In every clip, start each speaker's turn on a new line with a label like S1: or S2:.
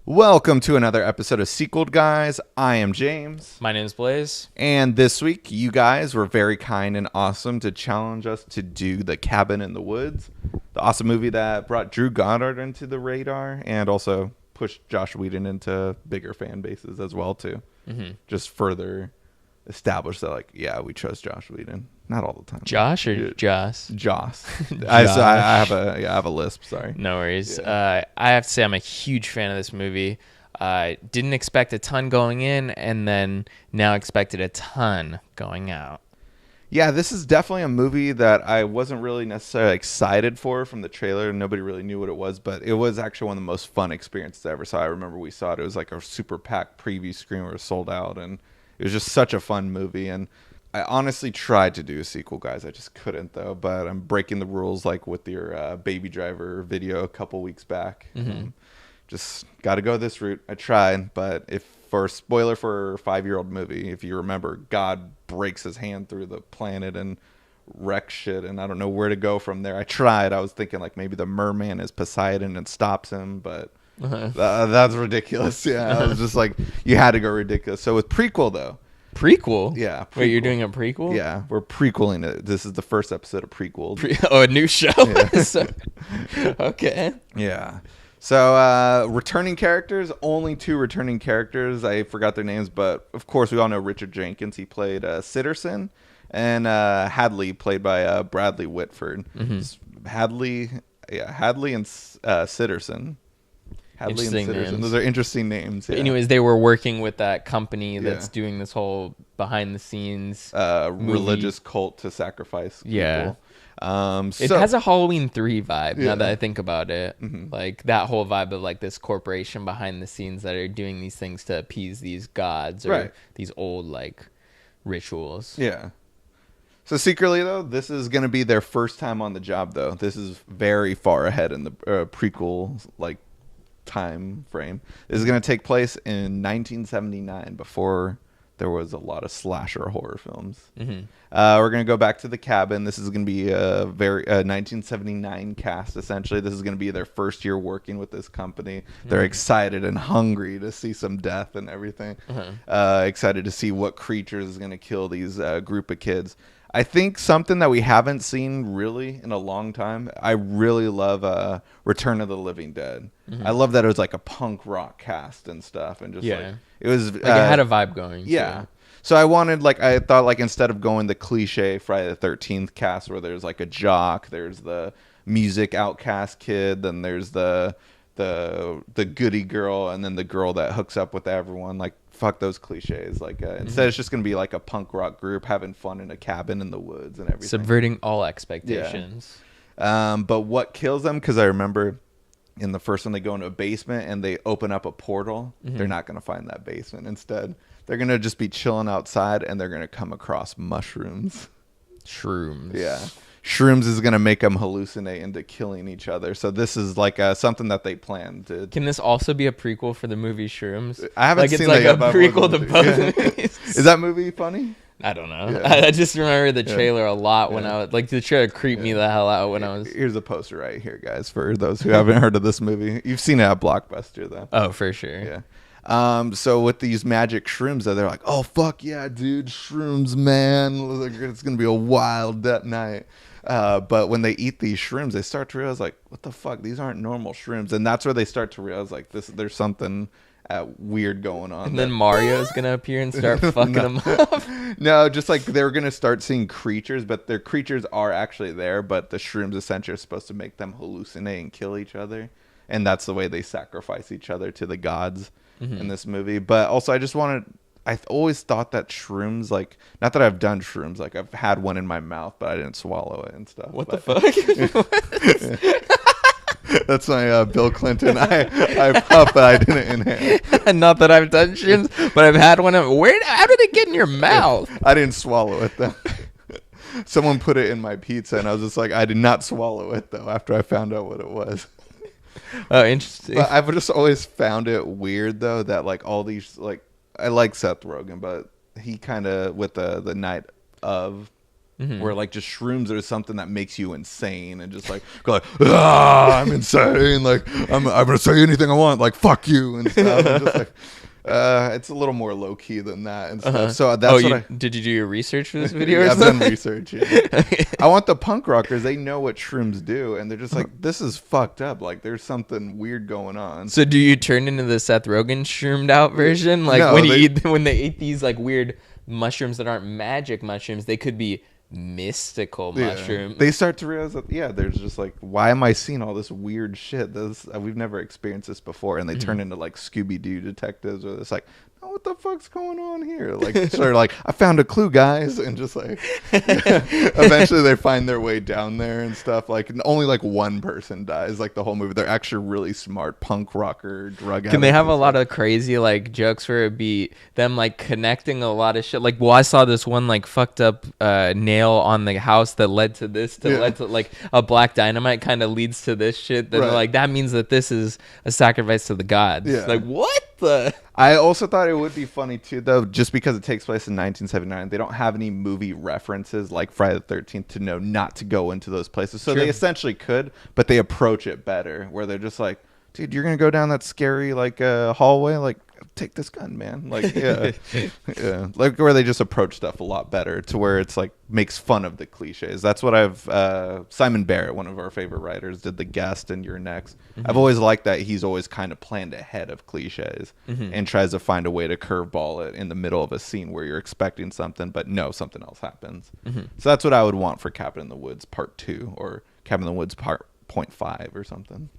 S1: Welcome to another episode of Sequeled Guys. I am James.
S2: My name is Blaise.
S1: And this week, you guys were very kind and awesome to challenge us to do The Cabin in the Woods, the awesome movie that brought Drew Goddard into the radar and also pushed Josh Whedon into bigger fan bases as well, too. Mm-hmm. Just further establish that, like, yeah, we trust Josh Whedon. Not all the time.
S2: Josh or Joss?
S1: Joss. I have a lisp. Sorry.
S2: No worries.
S1: Yeah.
S2: I have to say I'm a huge fan of this movie. Didn't expect a ton going in, and then now expected a ton going out.
S1: Yeah, this is definitely a movie that I wasn't really necessarily excited for from the trailer. Nobody really knew what it was, but it was actually one of the most fun experiences I ever saw. I remember we saw it. It was like a super packed preview screen where it was sold out, and it was just such a fun movie. And I honestly tried to do a sequel, guys. I just couldn't, though. But I'm breaking the rules, like with your Baby Driver video a couple weeks back. Mm-hmm. Just got to go this route. I tried, but if for a spoiler for a 5-year-old movie, if you remember, God breaks his hand through the planet and wrecks shit, and I don't know where to go from there. I tried. I was thinking like maybe the merman is Poseidon and stops him, but that's ridiculous. Yeah, I was just like, you had to go ridiculous. So with prequel, though.
S2: Prequel?
S1: Yeah. Prequel.
S2: Wait, you're doing a prequel?
S1: Yeah, we're prequeling it. This is the first episode of Prequel.
S2: A new show?
S1: Yeah.
S2: Okay.
S1: Yeah. So, returning characters, only 2 returning characters. I forgot their names, but of course we all know Richard Jenkins. He played Sitterson, and Hadley, played by Bradley Whitford. Mm-hmm. Hadley and Sitterson. Hadley and Sitterson.
S2: Names.
S1: Those are interesting names. Yeah.
S2: Anyways, they were working with that company that's doing this whole behind-the-scenes
S1: religious cult to sacrifice people.
S2: Yeah. It has a Halloween 3 vibe, now that I think about it. Mm-hmm. Like that whole vibe of like this corporation behind the scenes that are doing these things to appease these gods or these old like rituals.
S1: Yeah. So secretly, though, this is going to be their first time on the job, though. This is very far ahead in the prequel like time frame. This is going to take place in 1979, before there was a lot of slasher horror films. Mm-hmm. We're going to go back to the cabin. This is going to be a 1979 cast, essentially. This is going to be their first year working with this company. Mm-hmm. They're excited and hungry to see some death and everything. Mm-hmm. Excited to see what creatures is going to kill these group of kids. I think something that we haven't seen really in a long time, I really love Return of the Living Dead. Mm-hmm. I love that it was like a punk rock cast and stuff, and just like it was like
S2: it had a vibe going.
S1: Yeah. So I thought like instead of going the cliche Friday the 13th cast where there's like a jock, there's the music outcast kid, then there's the goody girl, and then the girl that hooks up with everyone, like fuck those cliches. Like instead it's just gonna be like a punk rock group having fun in a cabin in the woods and everything,
S2: subverting all expectations.
S1: But what kills them, because I remember in the first one they go into a basement and they open up a portal. Mm-hmm. They're not gonna find that basement. Instead they're gonna just be chilling outside and they're gonna come across mushrooms.
S2: Shrooms.
S1: Yeah. Shrooms is going to make them hallucinate into killing each other. So this is like something that they planned.
S2: Can this also be a prequel for the movie Shrooms?
S1: I haven't seen
S2: that.
S1: It's
S2: like a prequel to both movies.
S1: Is that movie funny?
S2: I don't know. Yeah. I just remember the trailer a lot when I was like, the trailer creeped me the hell out when I was.
S1: Here's a poster right here, guys, for those who haven't heard of this movie. You've seen it at Blockbuster, though.
S2: Oh, for sure.
S1: Yeah. So with these magic shrooms, they're like, oh, fuck yeah, dude, shrooms, man. It's going to be a wild night. But when they eat these shrooms, they start to realize, like, what the fuck? These aren't normal shrooms. And that's where they start to realize, like, there's something weird going on.
S2: And then Mario's going to appear and start fucking them up.
S1: No, just like they're going to start seeing creatures, but their creatures are actually there. But the shrooms essentially are supposed to make them hallucinate and kill each other. And that's the way they sacrifice each other to the gods in this movie. But also, I've always thought that shrooms, like, not that I've done shrooms, like I've had one in my mouth, but I didn't swallow it and stuff.
S2: What the fuck?
S1: That's my Bill Clinton. I puff, but I didn't inhale.
S2: Not that I've done shrooms, but I've had one. How did it get in your mouth?
S1: I didn't swallow it, though. Someone put it in my pizza, and I was just like, I did not swallow it, though, after I found out what it was.
S2: Oh, interesting.
S1: But I've just always found it weird, though, that, like, all these, like, I like Seth Rogen, but he kind of, with the night of where like just shrooms are something that makes you insane and just like go like, ah, I'm insane, like I'm gonna say anything I want, like fuck you and stuff. And just like, it's a little more low key than that and stuff. So that's
S2: did you do your research for this video?
S1: Yeah, I've done research. Yeah. I want the punk rockers. They know what shrooms do, and they're just like, this is fucked up. Like there's something weird going on.
S2: So do you turn into the Seth Rogen shroomed out version? Like no, when they eat these like weird mushrooms that aren't magic mushrooms, they could be mystical mushroom.
S1: They start to realize that there's just like, why am I seeing all this weird shit? We've never experienced this before, and they turn into like Scooby-Doo detectives, or it's like, oh, what the fuck's going on here? Like sort of like, I found a clue, guys, and just like eventually they find their way down there and stuff. Like only like one person dies like the whole movie. They're actually really smart punk rocker drug addicts.
S2: Can they have a lot of crazy like jokes where it be them like connecting a lot of shit? Like, well, I saw this one like fucked up nail on the house that led to this led to like a black dynamite kind of leads to this shit. Then like that means that this is a sacrifice to the gods. Yeah. Like what the?
S1: I also thought it would be funny too, though, just because it takes place in 1979. They don't have any movie references like Friday the 13th to know not to go into those places. So they essentially could, but they approach it better, where they're just like, dude, you're going to go down that scary like hallway? Like, take this gun, man. Like, yeah. Yeah. Like where they just approach stuff a lot better to where it's like makes fun of the cliches. That's what Simon Barrett, one of our favorite writers, did The Guest and You're Next. I've always liked that he's always kind of planned ahead of cliches and tries to find a way to curveball it in the middle of a scene where you're expecting something, but no, something else happens. So that's what I would want for Cabin in the Woods Part 2 or Cabin in the Woods Part 0.5 or something.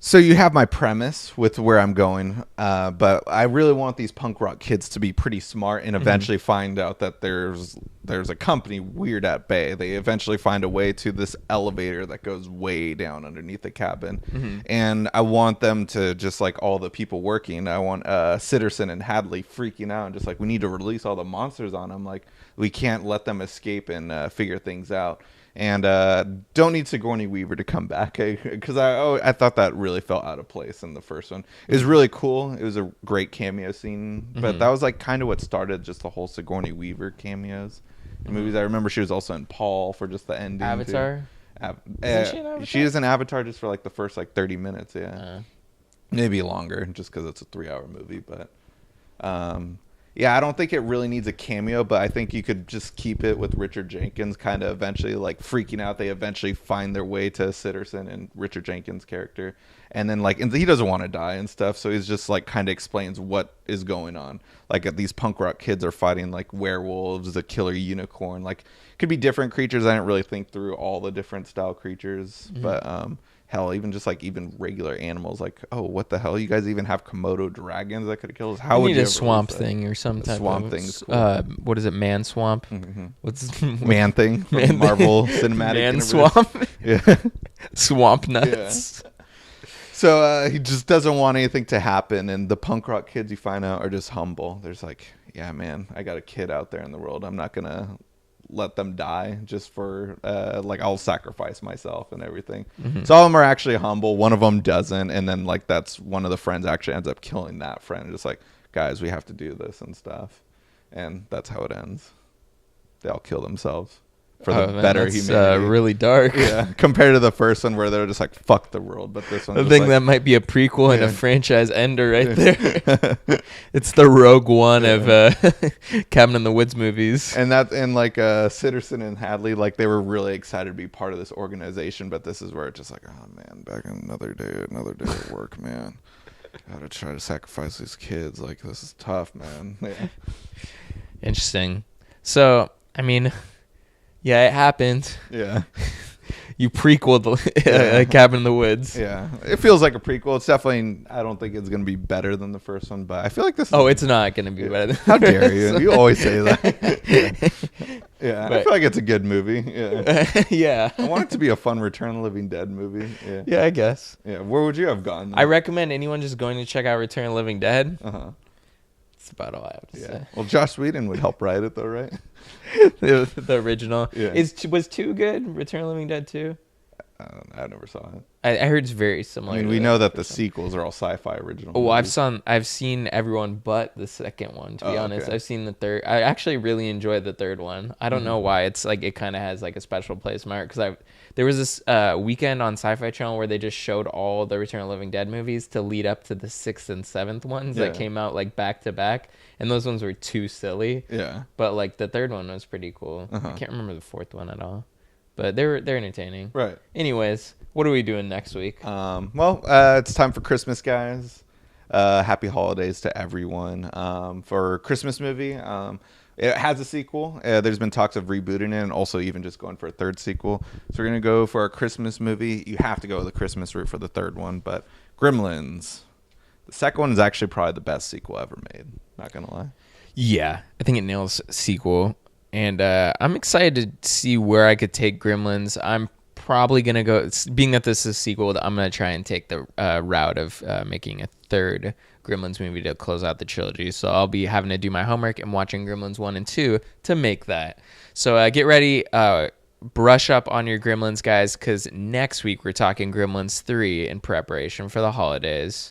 S1: So you have my premise with where I'm going, but I really want these punk rock kids to be pretty smart and eventually find out that there's a company, Weird at Bay. They eventually find a way to this elevator that goes way down underneath the cabin. And I want them to, just like all the people working, I want Sitterson and Hadley freaking out and just like, we need to release all the monsters on them. Like, we can't let them escape and figure things out. And don't need Sigourney Weaver to come back, because I thought that really felt out of place in the first one. It was really cool. It was a great cameo scene, but that was like kind of what started just the whole Sigourney Weaver cameos in movies. I remember she was also in Paul for just the ending.
S2: Avatar?
S1: Isn't she in Avatar? She is in Avatar just for like the first like 30 minutes, maybe longer, just because it's a 3-hour movie. But yeah, I don't think it really needs a cameo, but I think you could just keep it with Richard Jenkins kind of eventually like freaking out. They eventually find their way to Sitterson and Richard Jenkins' character. And then like, and he doesn't want to die and stuff. So he's just like kind of explains what is going on. Like these punk rock kids are fighting like werewolves, a killer unicorn. Like it could be different creatures. I didn't really think through all the different style creatures, but hell, even just like even regular animals, like, oh, what the hell? You guys even have Komodo dragons that could kill us? How would you
S2: need a swamp thing or some type
S1: swamp
S2: of
S1: thing? Cool.
S2: What is it? Man swamp?
S1: What's man thing? From Marvel Cinematic
S2: Man
S1: Universe.
S2: swamp?
S1: Yeah.
S2: Swamp nuts.
S1: Yeah. So he just doesn't want anything to happen, and the punk rock kids you find out are just humble. There's like, yeah, man, I got a kid out there in the world. I'm not gonna let them die just for like I'll sacrifice myself and everything. So all of them are actually humble. One of them doesn't, and then like that's one of the friends actually ends up killing that friend. Just like, guys, we have to do this and stuff, and that's how it ends. They all kill themselves for the better humanity.
S2: Really dark.
S1: Yeah, compared to the first one where they're just like fuck the world, but this one
S2: I think like, that might be a prequel and a franchise ender right there. It's the Rogue One of Cabin in the Woods movies.
S1: And like Sitterson and Hadley, like they were really excited to be part of this organization, but this is where it's just like, oh man, back in another day at work, man. Gotta try to sacrifice these kids. Like this is tough, man. Yeah.
S2: Interesting. So I mean, yeah, it happened.
S1: Yeah.
S2: You prequeled Cabin in the Woods.
S1: Yeah. It feels like a prequel. It's definitely, I don't think it's going to be better than the first one, but I feel like this
S2: is... it's not going to be better than
S1: How dare you? You always say that. Yeah. But, I feel like it's a good movie. Yeah.
S2: Yeah.
S1: I want it to be a fun Return of the Living Dead movie. Yeah.
S2: Yeah, I guess.
S1: Yeah. Where would you have gone?
S2: I recommend anyone just going to check out Return of the Living Dead. That's about all I have to say.
S1: Well, Joss Whedon would help write it, though, right?
S2: the original.
S1: Yeah.
S2: Was 2 good? Return of the Living Dead 2?
S1: I never saw it.
S2: I heard it's very similar.
S1: I mean, we know that the sequels are all sci-fi original.
S2: Oh, I've seen everyone but the second one. To be honest, okay. I've seen the third. I actually really enjoyed the third one. I don't know why. It's like it kind of has like a special place in my heart because there was this weekend on Sci-Fi Channel where they just showed all the Return of the Living Dead movies to lead up to the 6th and 7th ones that came out like back to back, and those ones were too silly. Yeah. But like the third one was pretty cool. I can't remember the fourth one at all. But they're entertaining. Right. Anyways, what are we doing next week?
S1: It's time for Christmas, guys. Happy holidays to everyone. For Christmas movie, it has a sequel. There's been talks of rebooting it and also even just going for a third sequel. So we're going to go for our Christmas movie. You have to go the Christmas route for the third one. But Gremlins. The second one is actually probably the best sequel ever made. Not going to lie.
S2: Yeah. I think it nails sequel. And I'm excited to see where I could take Gremlins. I'm probably going to go, being that this is a sequel, I'm going to try and take the route of making a third Gremlins movie to close out the trilogy. So I'll be having to do my homework and watching Gremlins 1 and 2 to make that. So get ready. Brush up on your Gremlins, guys, because next week we're talking Gremlins 3 in preparation for the holidays.